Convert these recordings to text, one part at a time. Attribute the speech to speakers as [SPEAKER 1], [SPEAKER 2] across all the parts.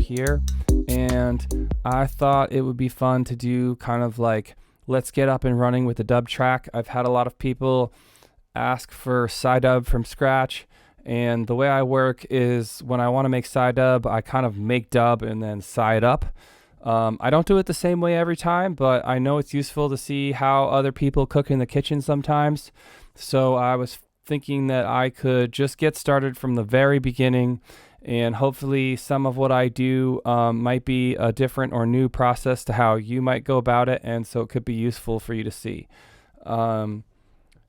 [SPEAKER 1] here, and I thought it would be fun to do kind of like, let's get up and running with the dub track. I've had a lot of people ask for Psydub from scratch, and the way I work is when I want to make Psydub, I kind of make dub and then side up. I don't do it the same way every time, but I know it's useful to see how other people cook in the kitchen sometimes. So I was thinking that I could just get started from the very beginning, and hopefully some of what I do might be a different or new process to how you might go about it, and so it could be useful for you to see.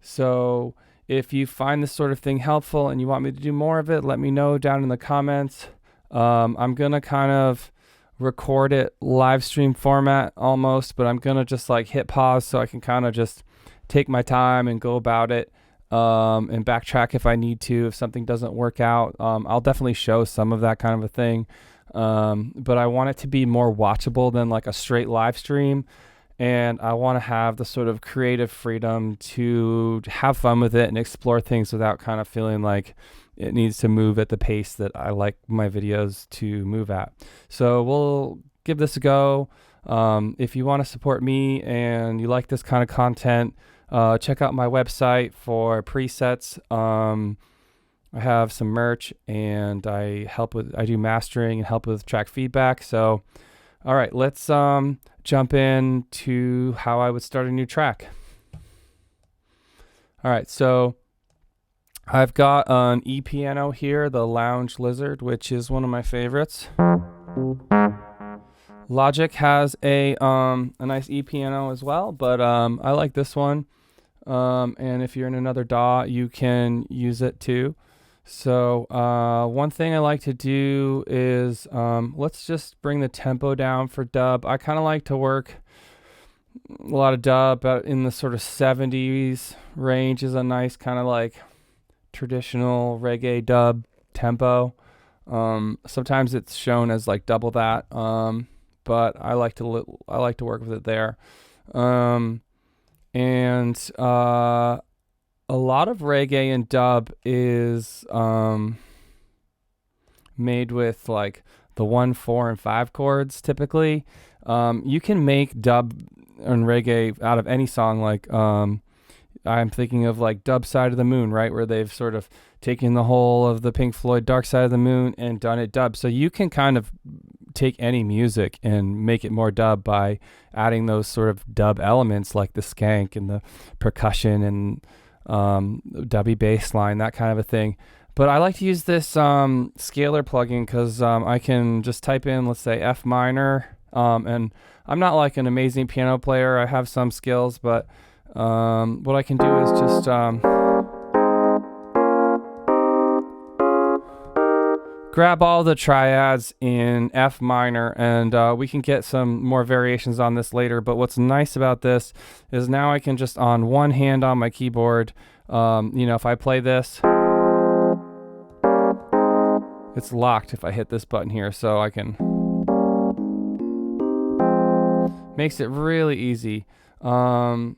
[SPEAKER 1] So if you find this sort of thing helpful and you want me to do more of it, let me know down in the comments. I'm gonna kind of record it live stream format almost, but I'm gonna just like hit pause so I can kind of just take my time and go about it, and backtrack if I need to, if something doesn't work out. I'll definitely show some of that kind of a thing, but I want it to be more watchable than like a straight live stream, and I want to have the sort of creative freedom to have fun with it and explore things without kind of feeling like it needs to move at the pace that I like my videos to move at. So we'll give this a go. If you want to support me and you like this kind of content, check out my website for presets. I have some merch, and I do mastering and help with track feedback. So, all right, let's jump into how I would start a new track. All right, so I've got an E-piano here, the Lounge Lizard, which is one of my favorites. Logic has a nice E-piano as well, but I like this one. And if you're in another DAW, you can use it too. So one thing I like to do is let's just bring the tempo down for dub. I kind of like to work a lot of dub in the sort of 70s range is a nice kind of like traditional reggae dub tempo. Sometimes it's shown as like double that, but I like to work with it there. And a lot of reggae and dub is made with like the 1, 4, and 5 chords typically. You can make dub and reggae out of any song, like I'm thinking of like Dub Side of the Moon, right, where they've sort of taken the whole of the Pink Floyd Dark Side of the Moon and done it dub. So you can kind of take any music and make it more dub by adding those sort of dub elements like the skank and the percussion and dubby bass line, that kind of a thing. But I like to use this scalar plugin because I can just type in, let's say, F minor, and I'm not like an amazing piano player. I have some skills, but what I can do is just grab all the triads in F minor, and we can get some more variations on this later. But what's nice about this is now I can just on one hand on my keyboard, if I play this, it's locked if I hit this button here, so I can, makes it really easy. So I'm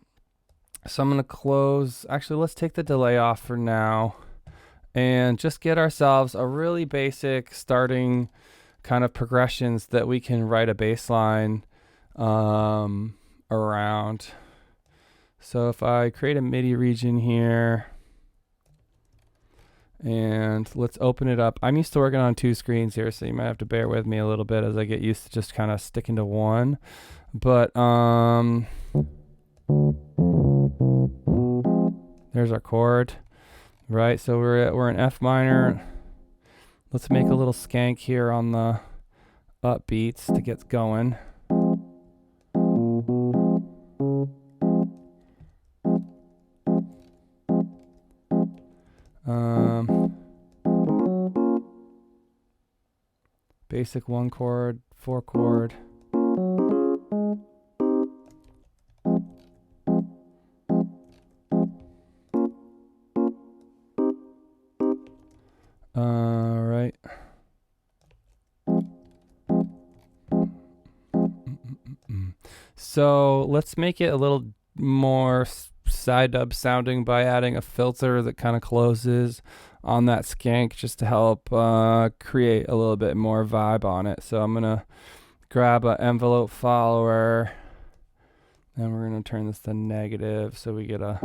[SPEAKER 1] going to close, actually let's take the delay off for now and just get ourselves a really basic starting kind of progressions that we can write a bass line around. So if I create a MIDI region here and let's open it up. I'm used to working on 2 screens here, so you might have to bear with me a little bit as I get used to just kind of sticking to one. But there's our chord, right? So we're in F minor. Let's make a little skank here on the upbeats to get going. Basic 1 chord, 4 chord. Right. So let's make it a little more Psydub sounding by adding a filter that kind of closes on that skank just to help create a little bit more vibe on it. So I'm gonna grab an envelope follower, and we're gonna turn this to negative so we get a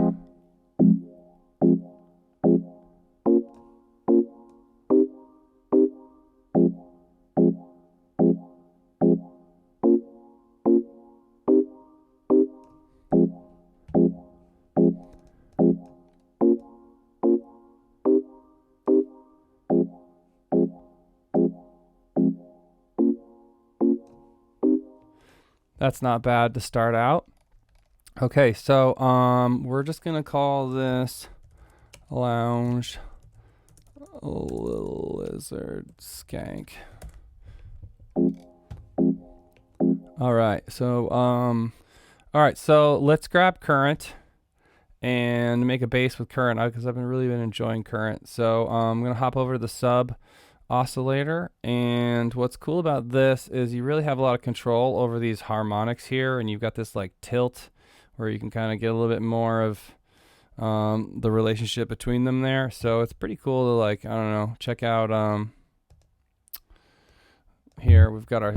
[SPEAKER 1] That's not bad to start out. Okay, so we're just gonna call this lounge little lizard skank. All right, so let's grab current and make a bass with current because I've really been enjoying current. So I'm gonna hop over to the sub oscillator, and what's cool about this is you really have a lot of control over these harmonics here, and you've got this like tilt where you can kind of get a little bit more of the relationship between them there. So it's pretty cool to, like, I don't know, check out here we've got our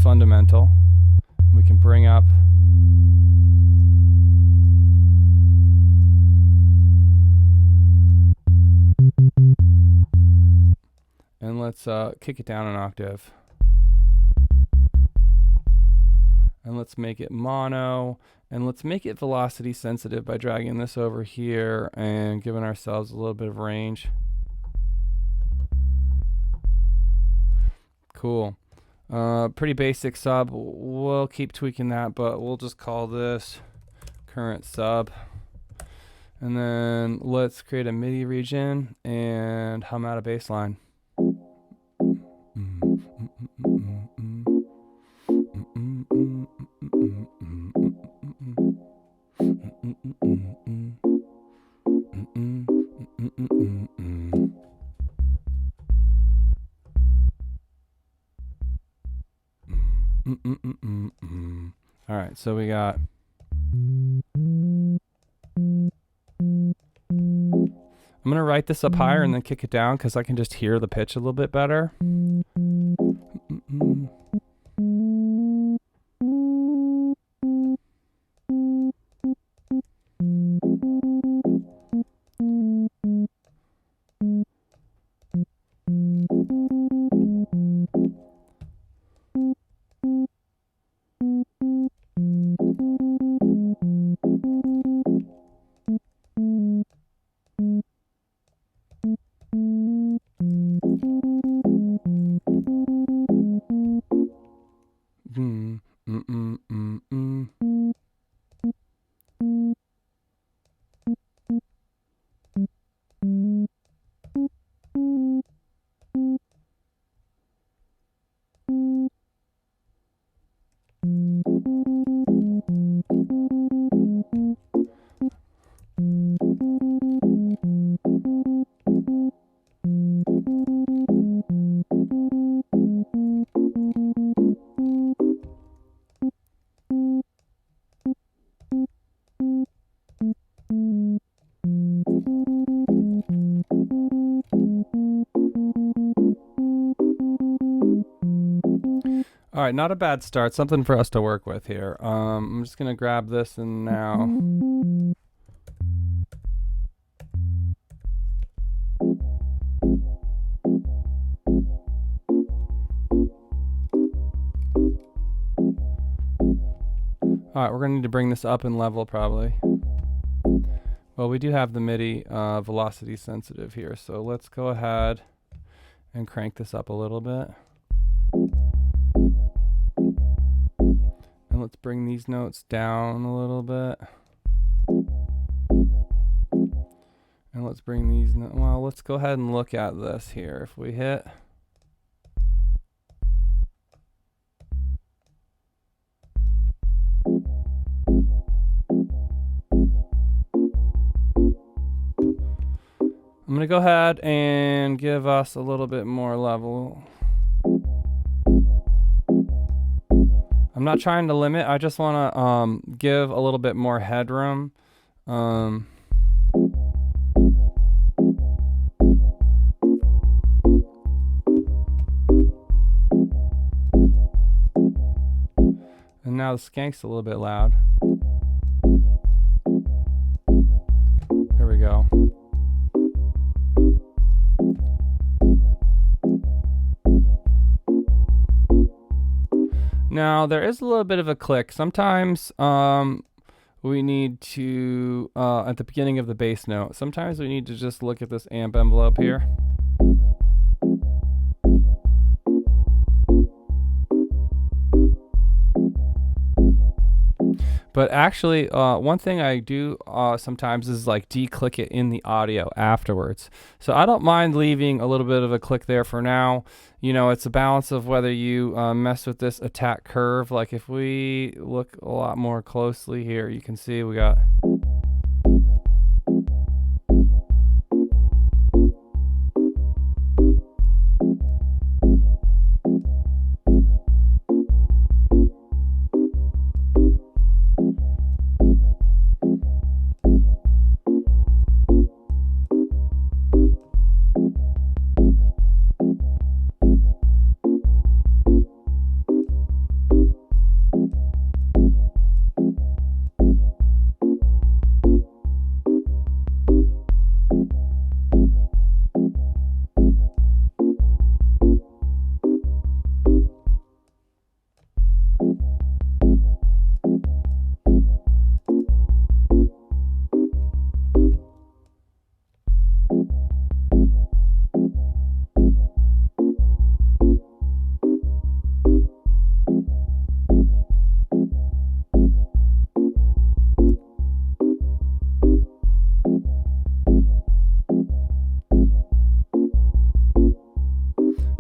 [SPEAKER 1] fundamental. We can bring up and let's kick it down an octave. And let's make it mono, and let's make it velocity sensitive by dragging this over here and giving ourselves a little bit of range. Cool. Pretty basic sub. We'll keep tweaking that, but we'll just call this current sub. And then let's create a MIDI region and hum out a bass line. All right, so we got I'm gonna write this up higher and then kick it down because I can just hear the pitch a little bit better. All right, not a bad start. Something for us to work with here. I'm just gonna grab this and now. All right, we're gonna need to bring this up in level probably. Well, we do have the MIDI velocity sensitive here, so let's go ahead and crank this up a little bit. And let's bring these notes down a little bit. And let's bring these, well, let's go ahead and look at this here. If we hit I'm going to go ahead and give us a little bit more level. I'm not trying to limit. I just want to give a little bit more headroom. now the skank's a little bit loud. There we go. Now there is a little bit of a click. Sometimes we need to, at the beginning of the bass note, sometimes we need to just look at this amp envelope here. But actually, one thing I do sometimes is like de-click it in the audio afterwards. So I don't mind leaving a little bit of a click there for now. You know, it's a balance of whether you mess with this attack curve. Like if we look a lot more closely here, you can see we got...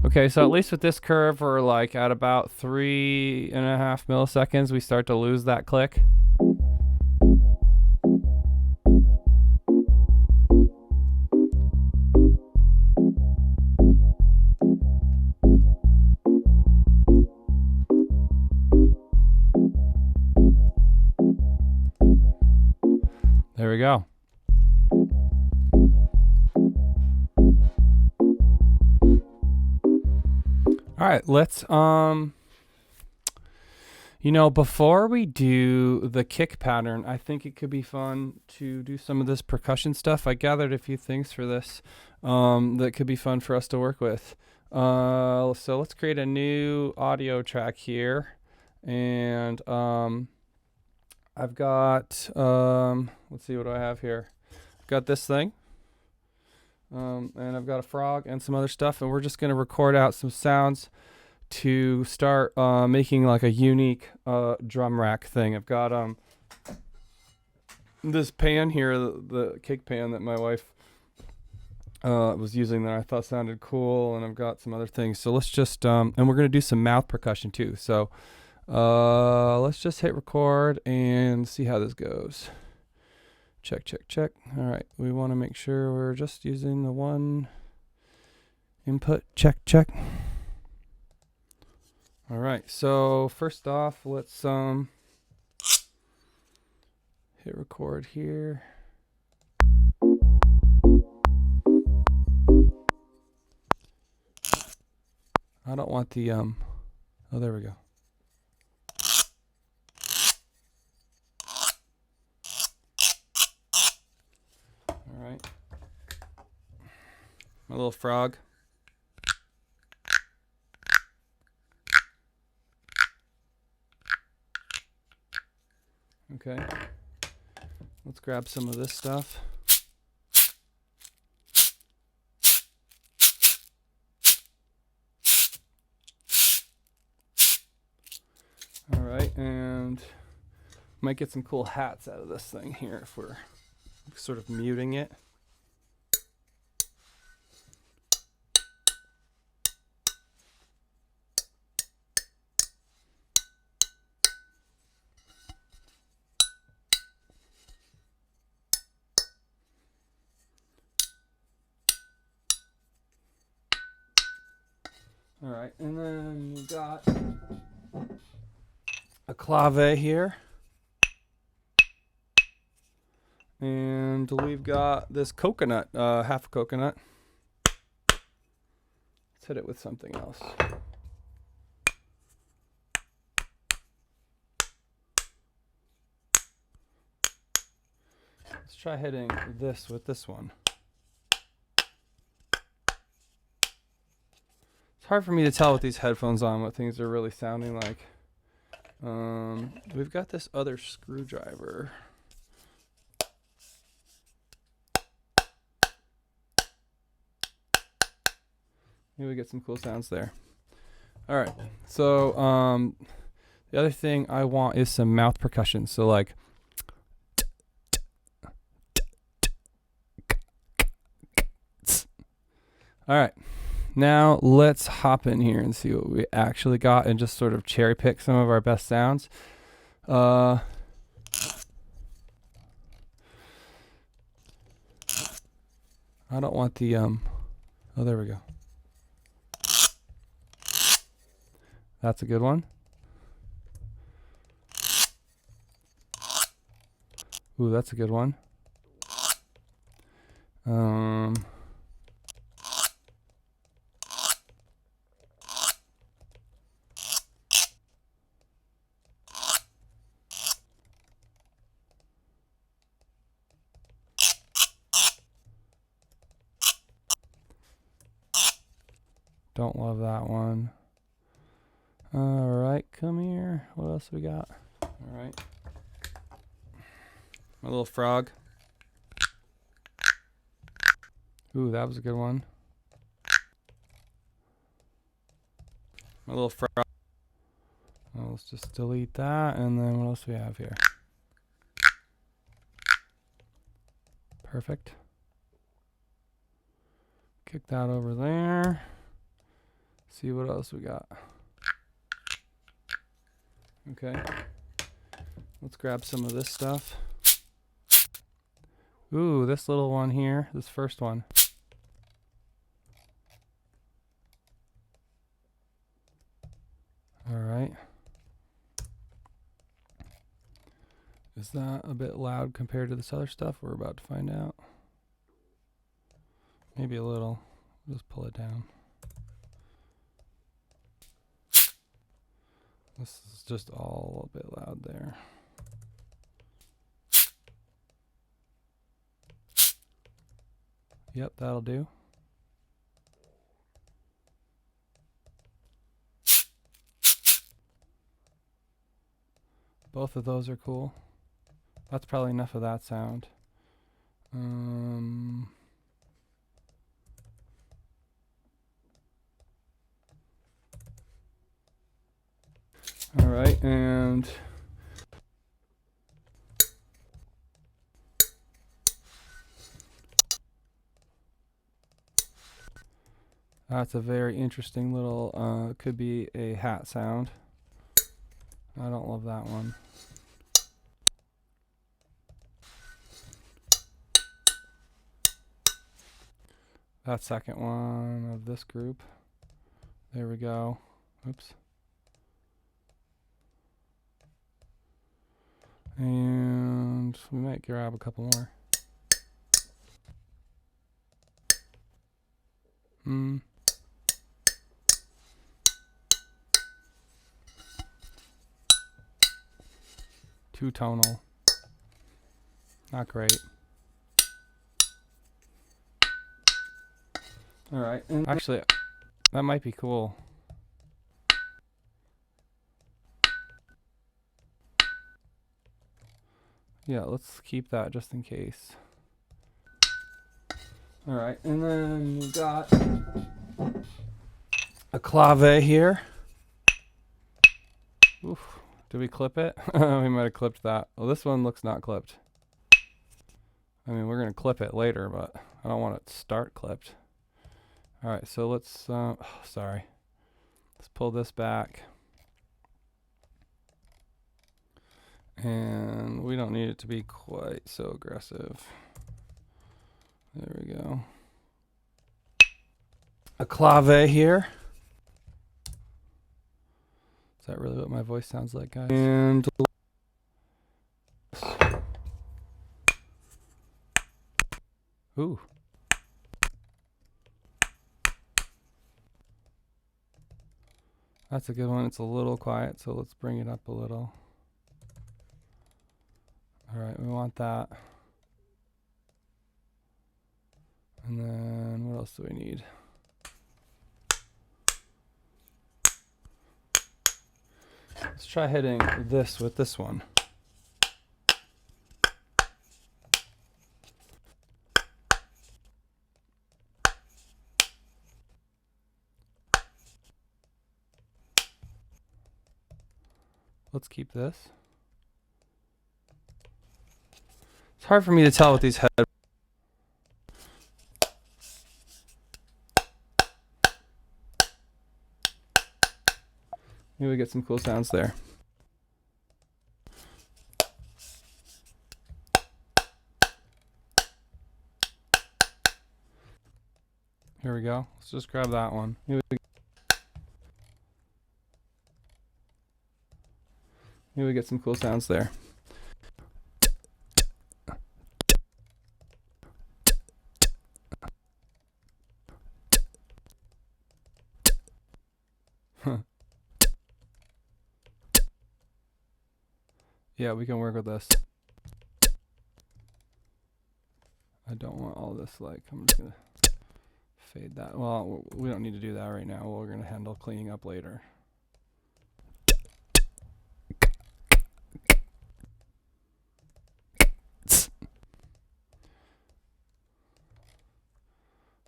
[SPEAKER 1] Okay, so at least with this curve, we're like at about 3.5 milliseconds, we start to lose that click. There we go. All right, let's, you know, before we do the kick pattern, I think it could be fun to do some of this percussion stuff. I gathered a few things for this that could be fun for us to work with. So let's create a new audio track here. And I've got, let's see, what do I have here? I've got this thing. And I've got a frog and some other stuff, and we're just going to record out some sounds to start making like a unique drum rack thing. I've got this pan here, the cake pan that my wife was using that I thought sounded cool, and I've got some other things. So let's just, and we're going to do some mouth percussion too. So let's just hit record and see how this goes. Check, check, check. All right, we want to make sure we're just using the one input. Check, check. All right, so first off, let's hit record here. I don't want the oh, there we go. My little frog. Okay. Let's grab some of this stuff. All right, and might get some cool hats out of this thing here if we're sort of muting it. All right, and then we've got a clave here. And we've got this coconut, half a coconut. Let's hit it with something else. Let's try hitting this with this one. It's hard for me to tell with these headphones on what things are really sounding like. We've got this other screwdriver. Maybe we get some cool sounds there. All right. So the other thing I want is some mouth percussion. So like. All right. Now let's hop in here and see what we actually got and just sort of cherry pick some of our best sounds. I don't want the oh, there we go. That's a good one. Ooh, that's a good one. Don't love that one. All right, come here. What else we got? All right. My little frog. Ooh, that was a good one. My little frog. Well, let's just delete that, and then what else do we have here? Perfect. Kick that over there. See what else we got. Okay. Let's grab some of this stuff. Ooh, this little one here, this first one. All right. Is that a bit loud compared to this other stuff? We're about to find out. Maybe a little. Just pull it down. This is just all a bit loud there. Yep, that'll do. Both of those are cool. That's probably enough of that sound. All right, and that's a very interesting little, could be a hat sound. I don't love that one. That second one of this group. There we go. Oops. And we might grab a couple more. Two tonal. Not great. All right, and actually, that might be cool. Yeah, let's keep that just in case. All right, and then we got a clave here. Oof, did we clip it? We might have clipped that. Well, this one looks not clipped. I mean, we're gonna clip it later, but I don't want it to start clipped. All right, so let's, sorry. Let's pull this back. And we don't need it to be quite so aggressive. There we go. A clave here. Is that really what my voice sounds like, guys? And ooh. That's a good one. It's a little quiet, so let's bring it up a little. All right, we want that. And then what else do we need? Let's try hitting this with this one. Let's keep this. It's hard for me to tell with these head. Maybe we get some cool sounds there. Here we go. Let's just grab that one. Maybe we get some cool sounds there. Yeah, we can work with this. I don't want all this, like, I'm just gonna fade that. Well, we don't need to do that right now. We're gonna handle cleaning up later.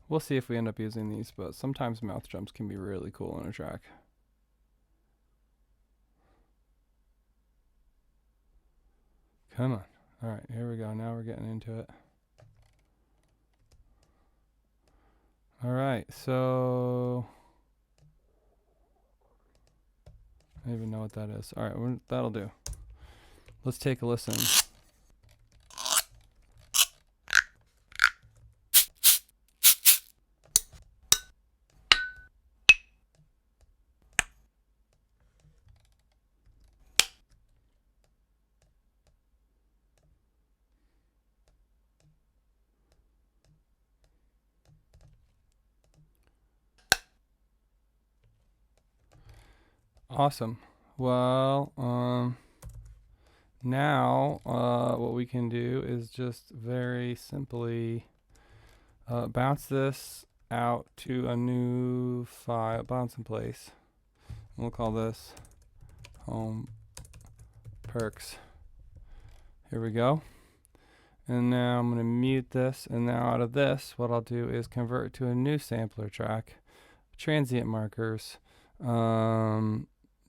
[SPEAKER 1] We'll see if we end up using these, but sometimes mouth drums can be really cool on a track. Come on. All right, here we go. Now we're getting into it. All right, so I don't even know what that is. All right, that'll do. Let's take a listen. Awesome. Well, now what we can do is just very simply bounce this out to a new file, bounce in place. And we'll call this home perks. Here we go. And now I'm going to mute this. And now out of this, what I'll do is convert it to a new sampler track, transient markers,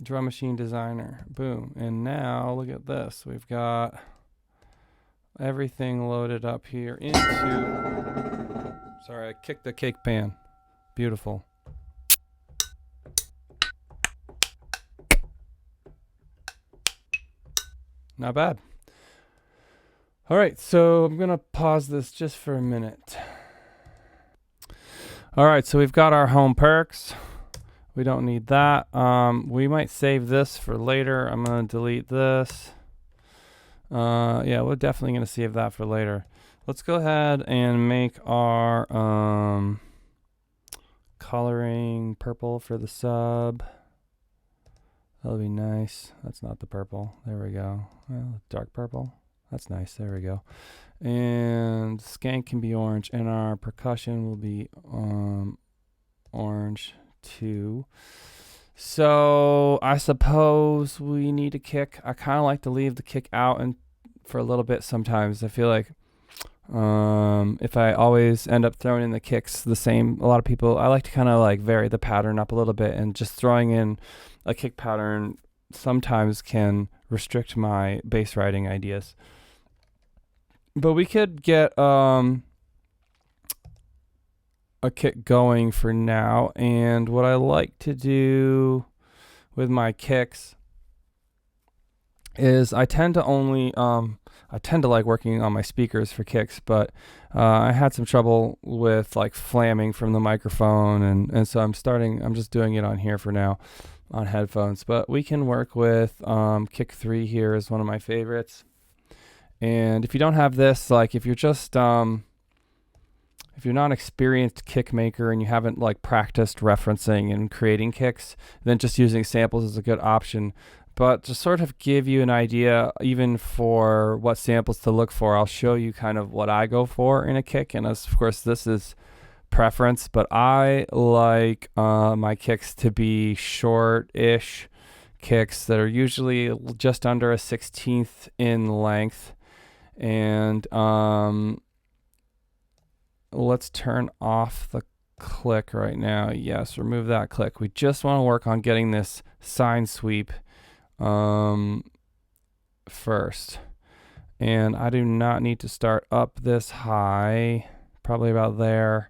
[SPEAKER 1] drum machine designer, boom. And now look at this. We've got everything loaded up here into, sorry, I kicked the cake pan. Beautiful. Not bad. All right, so I'm gonna pause this just for a minute. All right, so we've got our home perks. We don't need that. We might save this for later. I'm gonna delete this. Yeah, we're definitely gonna save that for later. Let's go ahead and make our coloring purple for the sub. That'll be nice. That's not the purple. There we go. Well, dark purple. That's nice. There we go. And skank can be orange, and our percussion will be orange too. So I suppose we need a kick. I kind of like to leave the kick out and for a little bit sometimes. I feel like if I always end up throwing in the kicks the same, a lot of people, I like to kind of like vary the pattern up a little bit, and just throwing in a kick pattern sometimes can restrict my bass writing ideas. But we could get a kick going for now. And what I like to do with my kicks is I tend to like working on my speakers for kicks, but I had some trouble with like flamming from the microphone, and so I'm just doing it on here for now on headphones. But we can work with kick 3 here is one of my favorites. And if you don't have this, like if you're just if you're not an experienced kick maker and you haven't like practiced referencing and creating kicks, then just using samples is a good option. But to sort of give you an idea, even for what samples to look for, I'll show you kind of what I go for in a kick. And of course, this is preference, but I like my kicks to be short-ish kicks that are usually just under a 16th in length. And let's turn off the click right now. Yes, remove that click. We just want to work on getting this sine sweep first. And I do not need to start up this high, probably about there.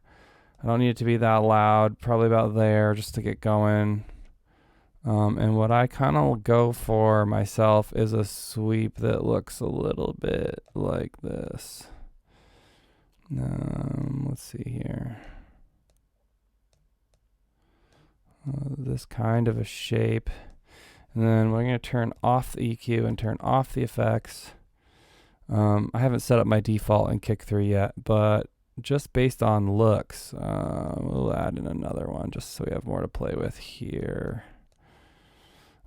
[SPEAKER 1] I don't need it to be that loud, probably about there just to get going. And what I kind of go for myself is a sweep that looks a little bit like this. Let's see here. This kind of a shape. And then we're going to turn off the EQ and turn off the effects. I haven't set up my default in Kick 3 yet, but just based on looks, we'll add in another one just so we have more to play with here.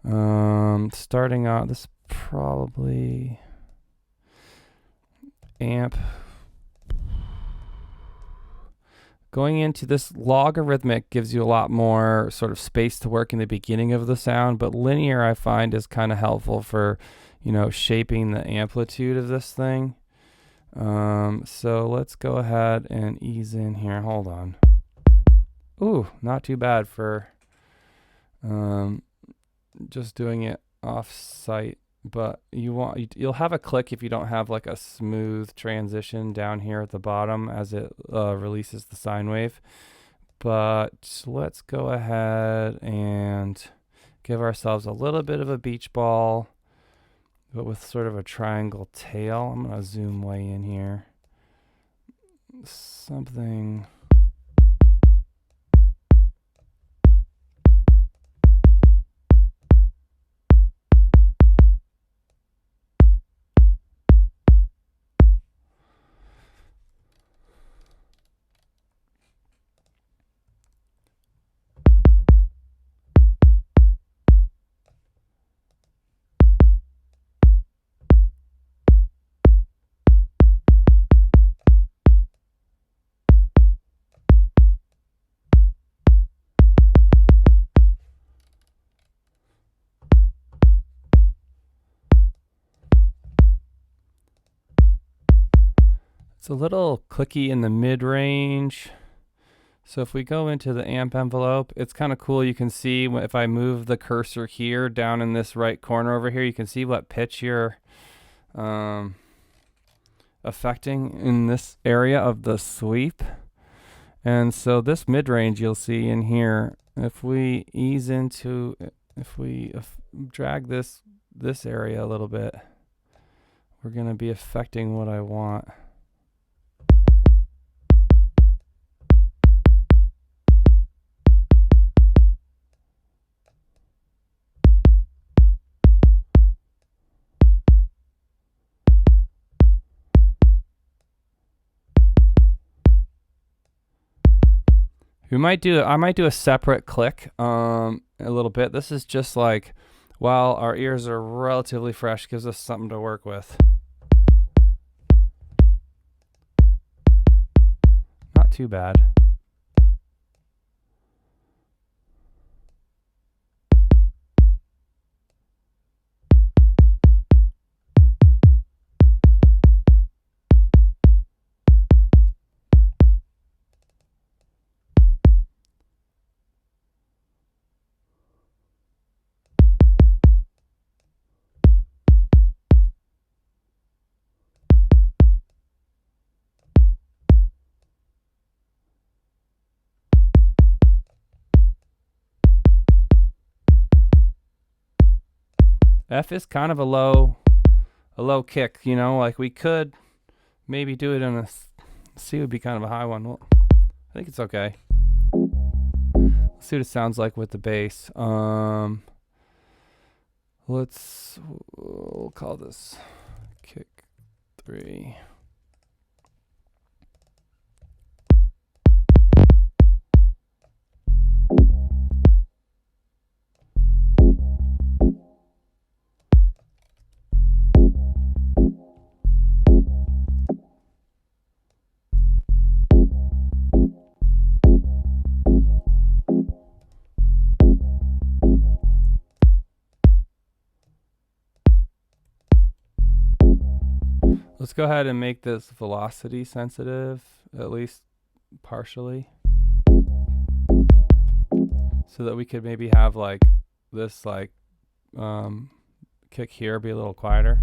[SPEAKER 1] Starting out, this probably amp. Going into this logarithmic gives you a lot more sort of space to work in the beginning of the sound, but linear I find is kind of helpful for, you know, shaping the amplitude of this thing. So let's go ahead and ease in here. Hold on. Ooh, not too bad for just doing it off site, but you'll have a click if you don't have like a smooth transition down here at the bottom as it releases the sine wave. But let's go ahead and give ourselves a little bit of a beach ball, but with sort of a triangle tail. I'm gonna zoom way in here. Something. It's a little clicky in the mid-range. So if we go into the amp envelope, it's kind of cool. You can see if I move the cursor here down in this right corner over here, you can see what pitch you're affecting in this area of the sweep. And so this mid-range you'll see in here, if we ease into, if we drag this area a little bit, we're going to be affecting what I want. I might do a separate click a little bit. This is just like, while our ears are relatively fresh, gives us something to work with. Not too bad. F is kind of a low kick, you know, like we could maybe do it on a C would be kind of a high one. Well, I think it's okay. Let's see what it sounds like with the bass. We'll call this kick 3. Let's go ahead and make this velocity sensitive, at least partially, so that we could maybe have like this like kick here be a little quieter.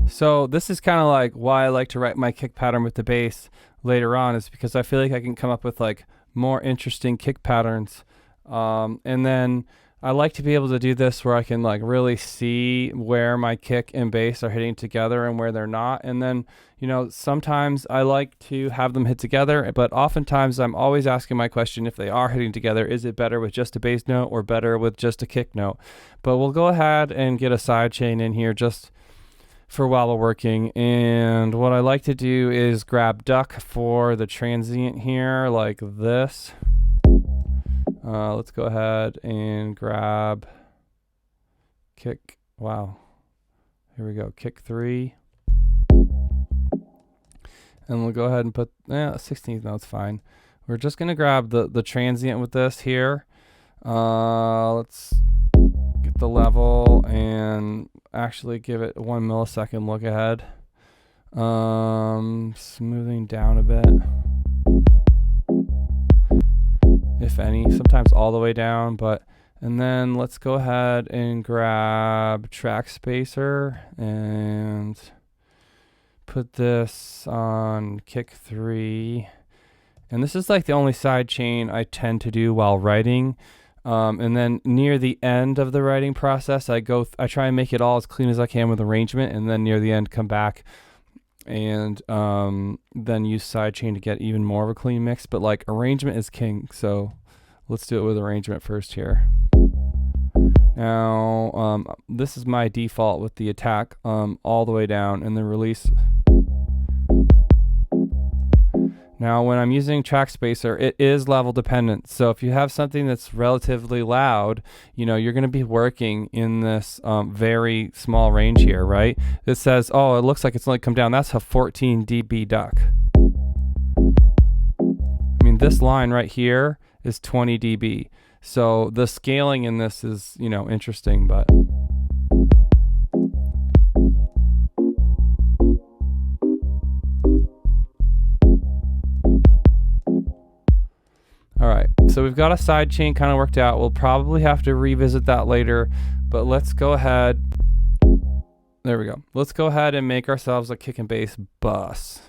[SPEAKER 1] So this is kind of like why I like to write my kick pattern with the bass later on, is because I feel like I can come up with like more interesting kick patterns. And then I like to be able to do this where I can like really see where my kick and bass are hitting together and where they're not. And then, you know, sometimes I like to have them hit together, but oftentimes I'm always asking my question, if they are hitting together, is it better with just a bass note or better with just a kick note? But we'll go ahead and get a side chain in here just for while we're working. And what I like to do is grab duck for the transient here like this. Let's go ahead and grab kick. Wow. Here we go. Kick 3. And we'll go ahead and put 16th note's fine. We're just going to grab the transient with this here. Let's get the level and actually give it 1 millisecond look ahead. Smoothing down a bit, if any, sometimes all the way down, and then let's go ahead and grab track spacer and put this on kick 3. And this is like the only side chain I tend to do while writing. And then near the end of the writing process, I try and make it all as clean as I can with arrangement, and then near the end come back and then use sidechain to get even more of a clean mix. But like arrangement is king, so let's do it with arrangement first here. Now this is my default with the attack all the way down and the release. Now when I'm using track spacer, it is level dependent. So if you have something that's relatively loud, you know, you're going to be working in this very small range here, right? It says, oh, it looks like it's only come down. That's a 14 dB duck. I mean, this line right here is 20 dB. So the scaling in this is, you know, interesting, but all right, so we've got a side chain kind of worked out. We'll probably have to revisit that later, but let's go ahead. There we go. Let's go ahead and make ourselves a kick and bass bus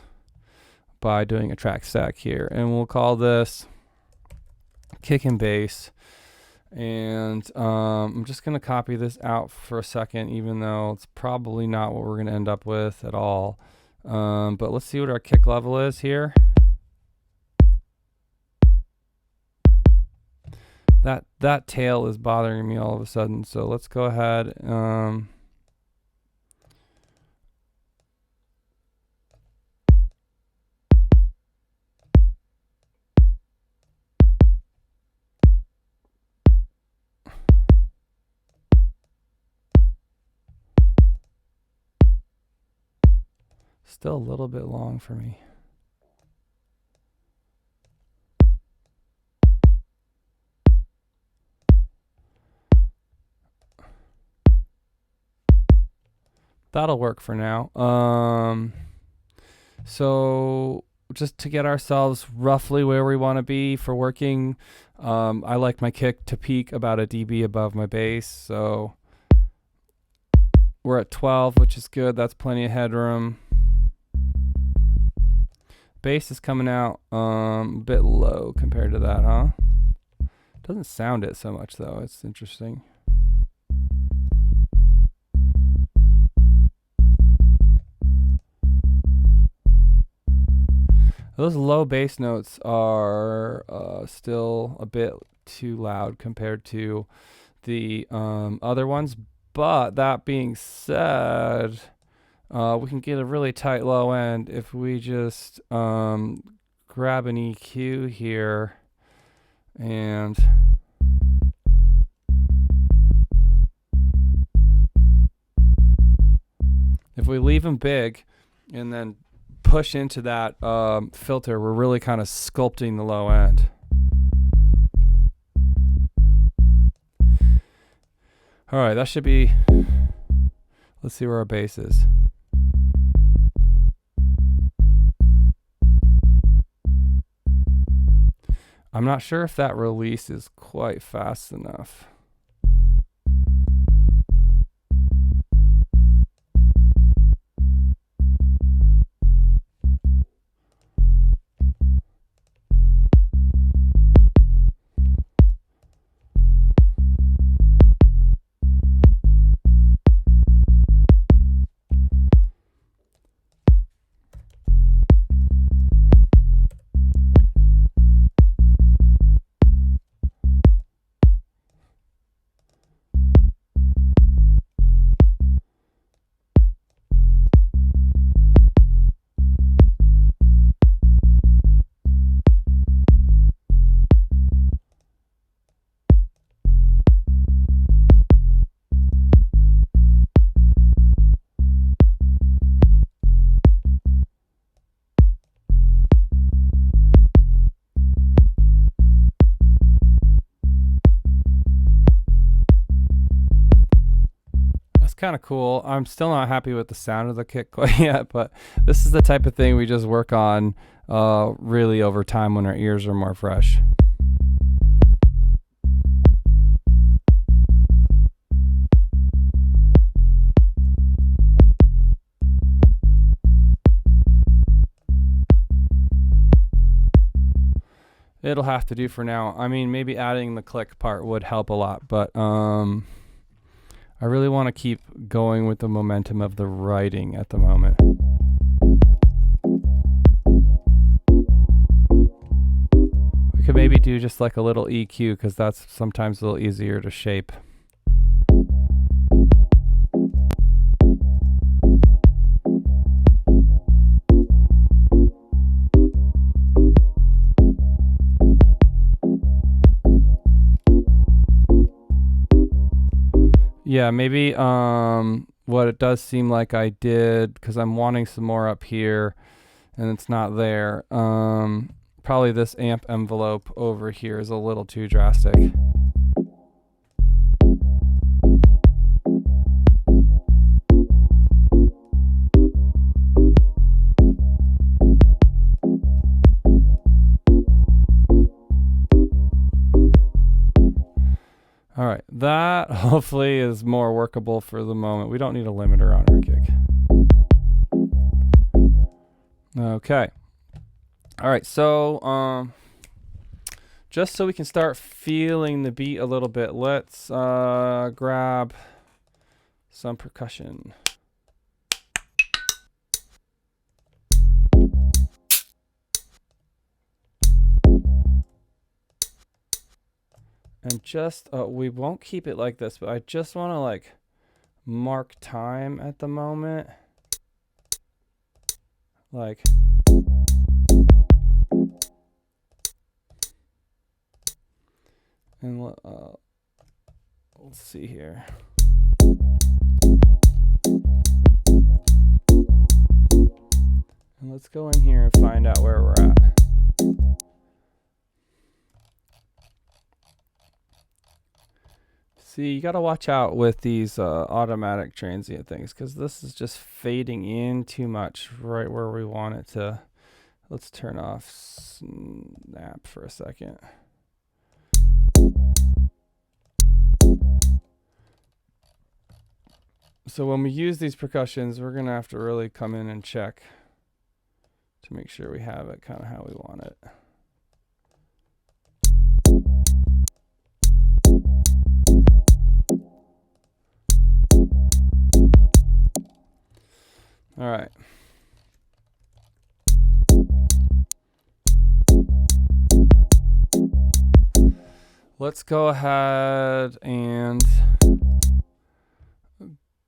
[SPEAKER 1] by doing a track stack here. And we'll call this kick and bass. And I'm just going to copy this out for a second, even though it's probably not what we're going to end up with at all. But let's see what our kick level is here. That tail is bothering me all of a sudden, so let's go ahead. Still a little bit long for me. That'll work for now. So just to get ourselves roughly where we want to be for working, I like my kick to peak about a dB above my bass. So we're at 12, which is good. That's plenty of headroom. Bass is coming out a bit low compared to that, huh? Doesn't sound it so much though. It's interesting. Those low bass notes are still a bit too loud compared to the other ones, But that being said, we can get a really tight low end if we just grab an EQ here, and if we leave them big and then push into that filter, we're really kind of sculpting the low end. All right, that should be, let's see where our bass is. I'm not sure if that release is quite fast enough. Kind of cool. I'm still not happy with the sound of the kick quite yet, but this is the type of thing we just work on really over time when our ears are more fresh. It'll have to do for now. I mean, maybe adding the click part would help a lot, but I really want to keep going with the momentum of the writing at the moment. We could maybe do just like a little EQ, because that's sometimes a little easier to shape. Yeah, maybe what it does seem like I did, because I'm wanting some more up here and it's not there. Probably this amp envelope over here is a little too drastic. All right, that hopefully is more workable for the moment. We don't need a limiter on our kick. Okay. All right, so just so we can start feeling the beat a little bit, let's grab some percussion. And just, we won't keep it like this, but I just want to like mark time at the moment. Like, and let's see here. And let's go in here and find out where we're at. See, you got to watch out with these automatic transient things, because this is just fading in too much right where we want it to. Let's turn off snap for a second. So when we use these percussions, we're going to have to really come in and check to make sure we have it kind of how we want it. All right. Let's go ahead and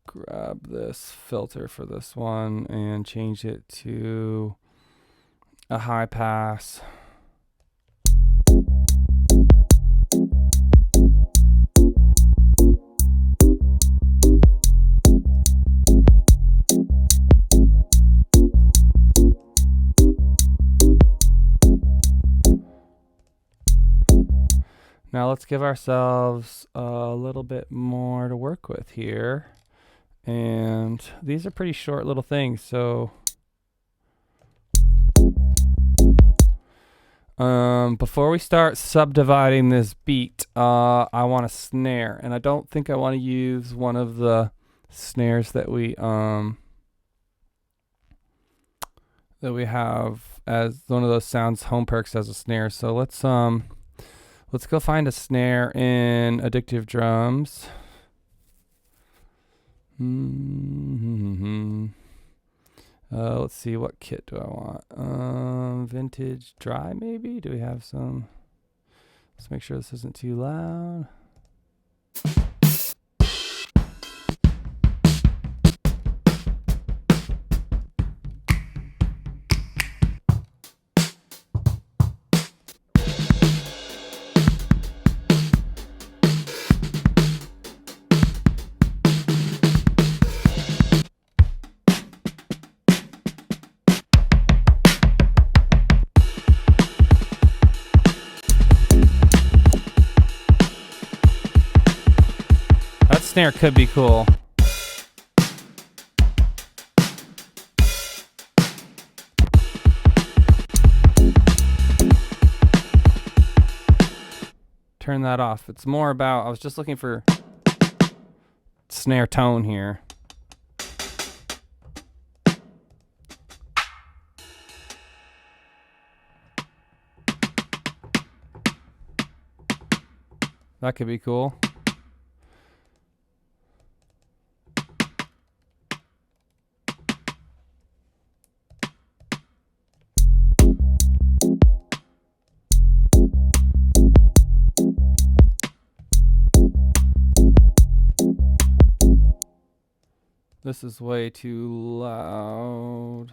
[SPEAKER 1] grab this filter for this one and change it to a high pass. Now let's give ourselves a little bit more to work with here. And these are pretty short little things, so before we start subdividing this beat, I want a snare, and I don't think I want to use one of the snares that we have as one of those sounds home perks as a snare. So let's go find a snare in Addictive Drums. Let's see, what kit do I want? Vintage dry, maybe? Do we have some? Let's make sure this isn't too loud. Snare could be cool. Turn that off. It's more about, I was just looking for snare tone here. That could be cool. This is way too loud.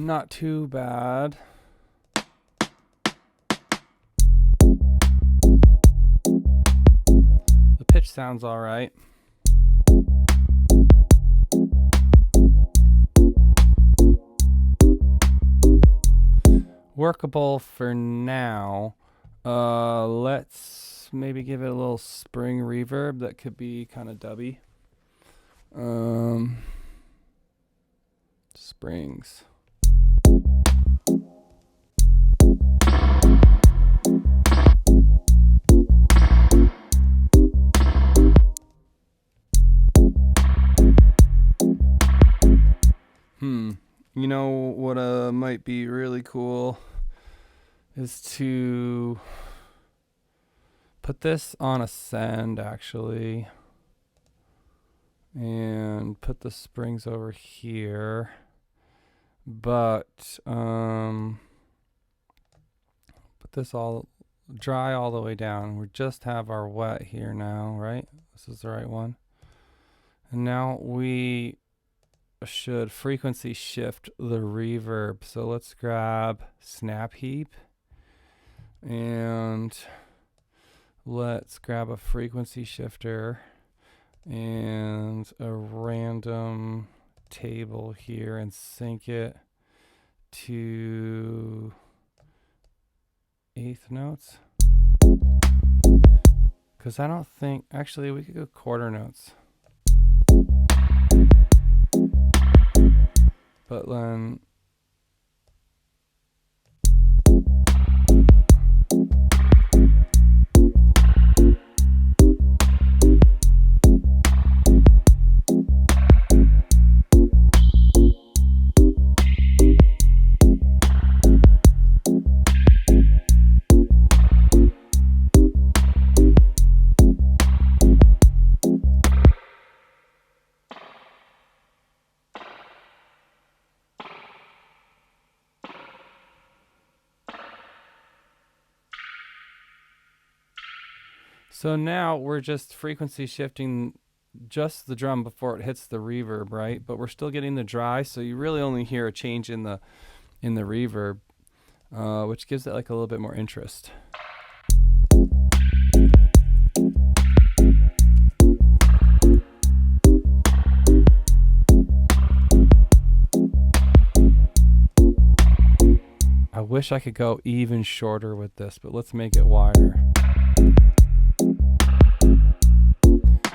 [SPEAKER 1] Not too bad. The pitch sounds all right. Workable for now. Let's maybe give it a little spring reverb that could be kind of dubby. Springs. You know what might be really cool is to put this on a send actually, and put the springs over here, but put this all dry all the way down. We just have our wet here now, right? This is the right one. And now we should frequency shift the reverb. So let's grab Snap Heap and let's grab a frequency shifter and a random table here and sync it to 1/8 notes. Because I don't think, actually we could go quarter notes. But then So now we're just frequency shifting just the drum before it hits the reverb, right? But we're still getting the dry, so you really only hear a change in the reverb, which gives it like a little bit more interest. I wish I could go even shorter with this, but let's make it wider.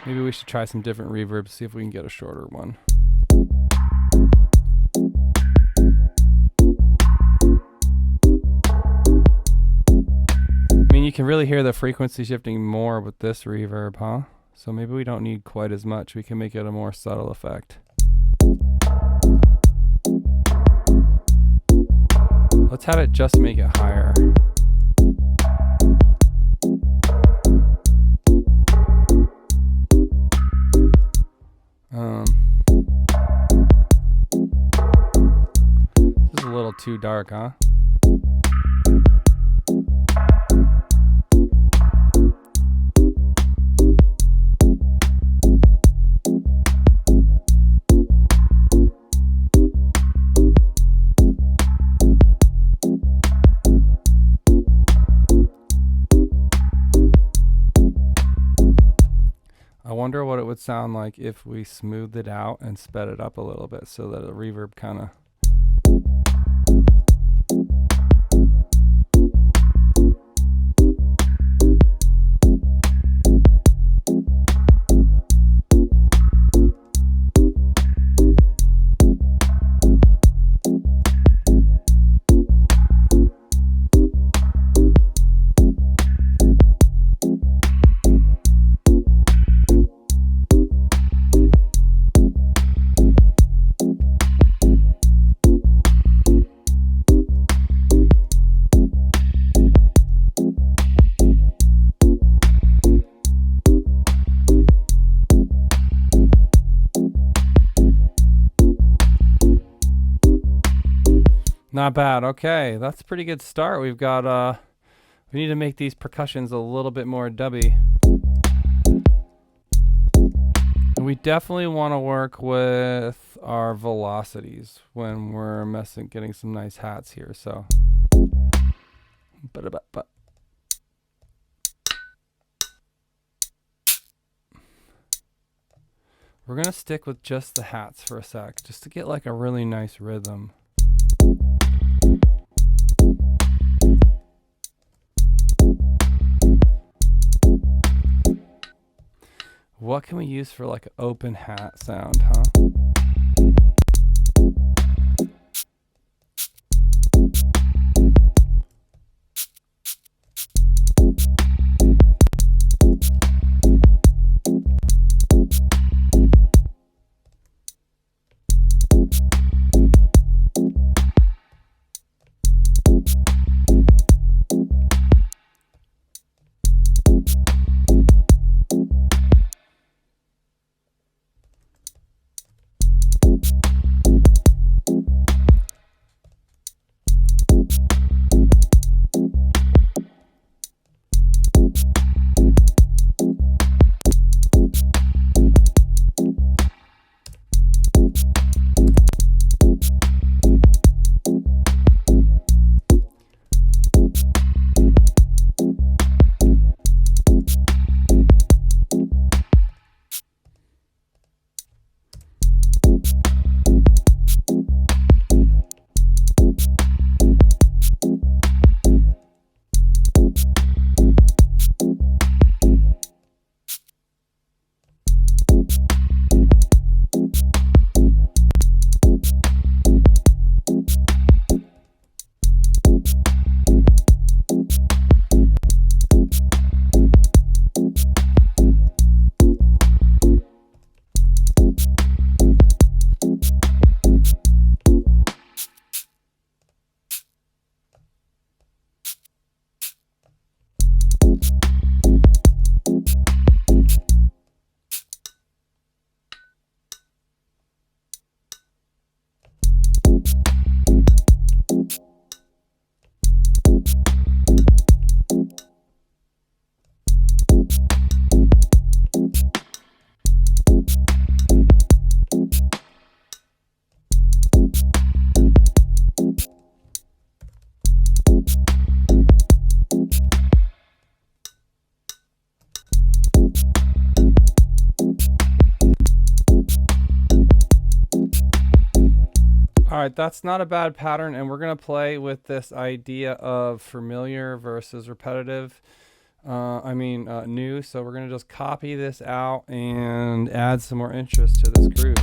[SPEAKER 1] Maybe we should try some different reverbs, see if we can get a shorter one. I mean, you can really hear the frequency shifting more with this reverb, huh? So maybe we don't need quite as much. We can make it a more subtle effect. Let's have it just make it higher. This is a little too dark, huh? I wonder what it would sound like if we smoothed it out and sped it up a little bit so that the reverb kind of... Not bad. Okay, that's a pretty good start. We've got, we need to make these percussions a little bit more dubby. And we definitely want to work with our velocities when we're getting some nice hats here, so. We're gonna stick with just the hats for a sec, just to get like a really nice rhythm. What can we use for like an open hat sound, huh? All right, that's not a bad pattern, and we're gonna play with this idea of familiar versus repetitive. New. So we're gonna just copy this out and add some more interest to this groove.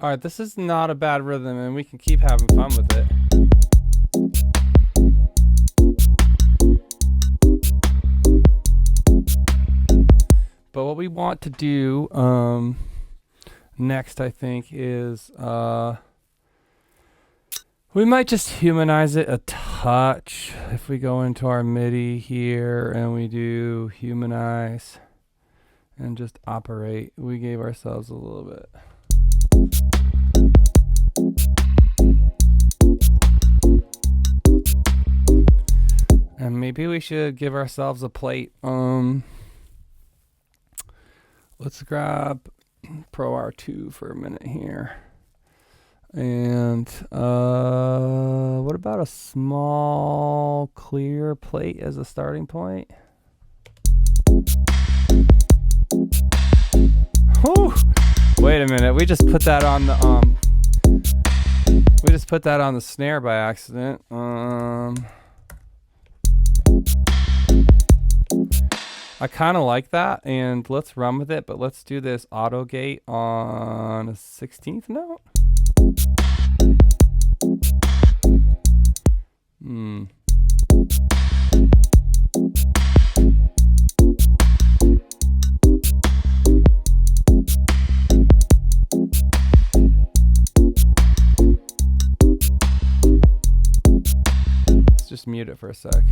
[SPEAKER 1] All right, this is not a bad rhythm, and we can keep having fun with it. But what we want to do next, I think, is we might just humanize it a touch. If we go into our MIDI here and we do humanize and just operate, we gave ourselves a little bit. And maybe we should give ourselves a plate. Let's grab Pro R2 for a minute here. And what about a small clear plate as a starting point? Whew. Wait a minute, we just put that on the snare by accident. I kind of like that, and let's run with it, but let's do this auto gate on a 16th note. Let's just mute it for a sec.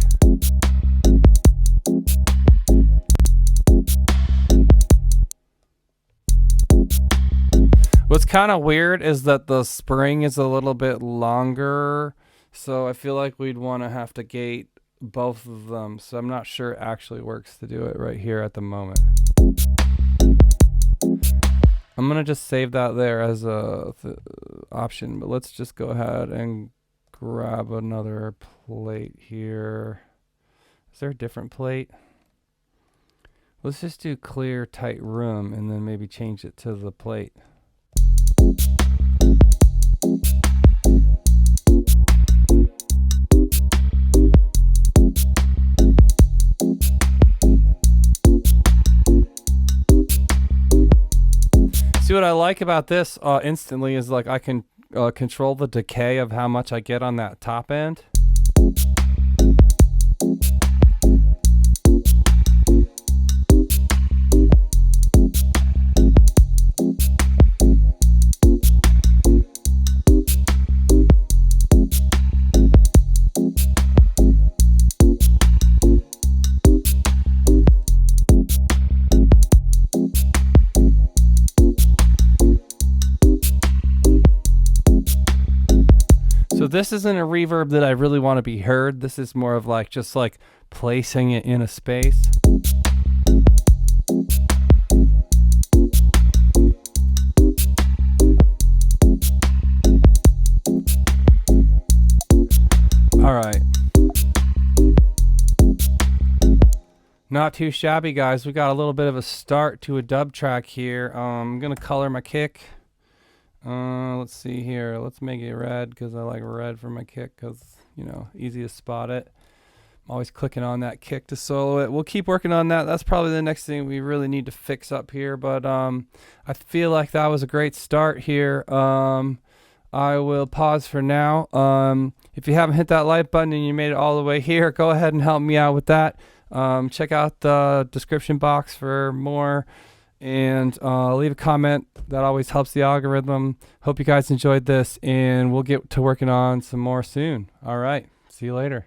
[SPEAKER 1] What's kind of weird is that the spring is a little bit longer, so I feel like we'd want to have to gate both of them, so I'm not sure it actually works to do it right here at the moment. I'm going to just save that there as a option, but let's just go ahead and grab another plate here. Is there a different plate? Let's just do clear, tight room, and then maybe change it to the plate. See, what I like about this instantly is like I can control the decay of how much I get on that top end. So this isn't a reverb that I really want to be heard. This is more of like just like placing it in a space. All right. Not too shabby, guys. We got a little bit of a start to a dub track here. I'm going to color my kick. Let's see here. Let's make it red because I like red for my kick because, you know, easy to spot it. I'm always clicking on that kick to solo it. We'll keep working on that. That's probably the next thing we really need to fix up here. But I feel like that was a great start here. I will pause for now. If you haven't hit that like button and you made it all the way here, go ahead and help me out with that. Check out the description box for more, and leave a comment. That always helps the algorithm. Hope you guys enjoyed this, and we'll get to working on some more soon. All right. See you later.